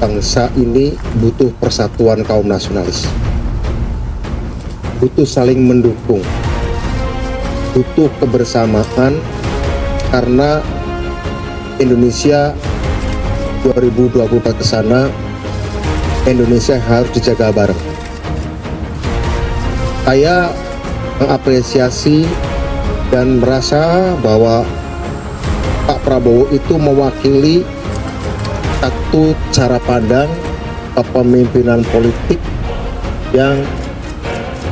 bangsa ini butuh persatuan kaum nasionalis, butuh saling mendukung, butuh kebersamaan, karena Indonesia 2024 ke sana, Indonesia harus dijaga bareng. Saya mengapresiasi dan merasa bahwa Pak Prabowo itu mewakili satu cara pandang kepemimpinan politik yang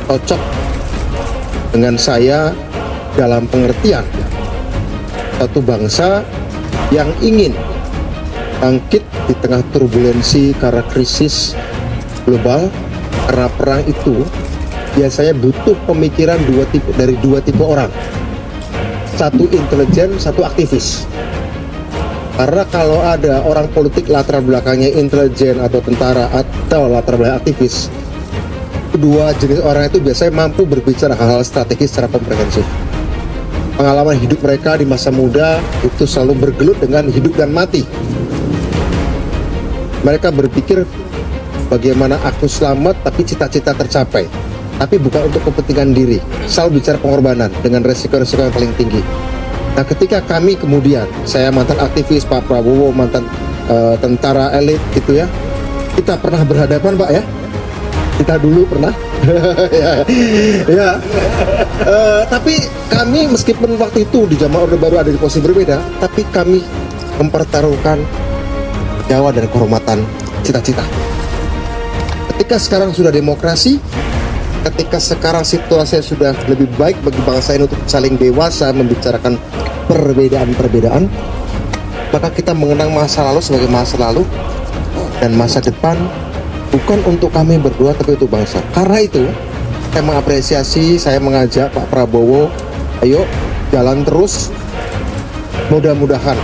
cocok dengan saya dalam pengertian satu bangsa yang ingin bangkit di tengah turbulensi karena krisis global, karena perang itu biasanya butuh pemikiran dari dua tipe orang, satu intelijen, satu aktivis. Karena kalau ada orang politik latar belakangnya intelijen atau tentara atau latar belakang aktivis, kedua jenis orang itu biasanya mampu berbicara hal-hal strategis secara komprehensif. Pengalaman hidup mereka di masa muda itu selalu bergelut dengan hidup dan mati. Mereka berpikir bagaimana aku selamat tapi cita-cita tercapai, tapi bukan untuk kepentingan diri. Selalu bicara pengorbanan dengan resiko-resiko yang paling tinggi. Nah, ketika kami kemudian, saya mantan aktivis, Pak Prabowo mantan tentara elit gitu ya, kita pernah berhadapan Pak ya, kita dulu pernah ya. Tapi kami meskipun waktu itu di zaman Orde Baru ada di posisi berbeda, tapi kami mempertaruhkan nyawa dan kehormatan cita-cita. Ketika sekarang sudah demokrasi, ketika sekarang situasi sudah lebih baik bagi bangsa ini untuk saling dewasa membicarakan perbedaan-perbedaan, maka kita mengenang masa lalu sebagai masa lalu dan masa depan bukan untuk kami berdua tapi untuk bangsa. Karena itu saya mengapresiasi, saya mengajak Pak Prabowo, ayo jalan terus, mudah-mudahan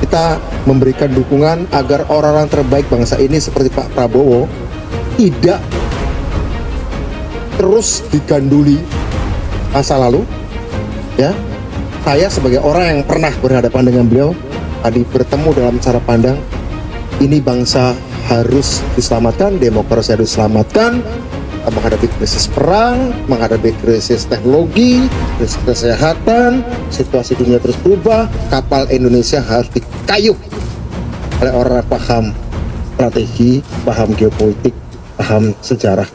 kita memberikan dukungan agar orang-orang terbaik bangsa ini seperti Pak Prabowo tidak terus diganduli masa lalu ya. Saya sebagai orang yang pernah berhadapan dengan beliau tadi bertemu dalam cara pandang ini bangsa harus diselamatkan, demokrasi harus diselamatkan, menghadapi krisis perang, menghadapi krisis teknologi, krisis kesehatan, situasi dunia terus berubah, kapal Indonesia harus dikayuh oleh orang paham strategi, paham geopolitik, paham sejarah.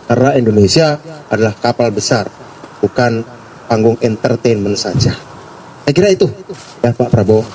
Karena Indonesia adalah kapal besar, bukan panggung entertainment saja. Saya kira itu ya Pak Prabowo.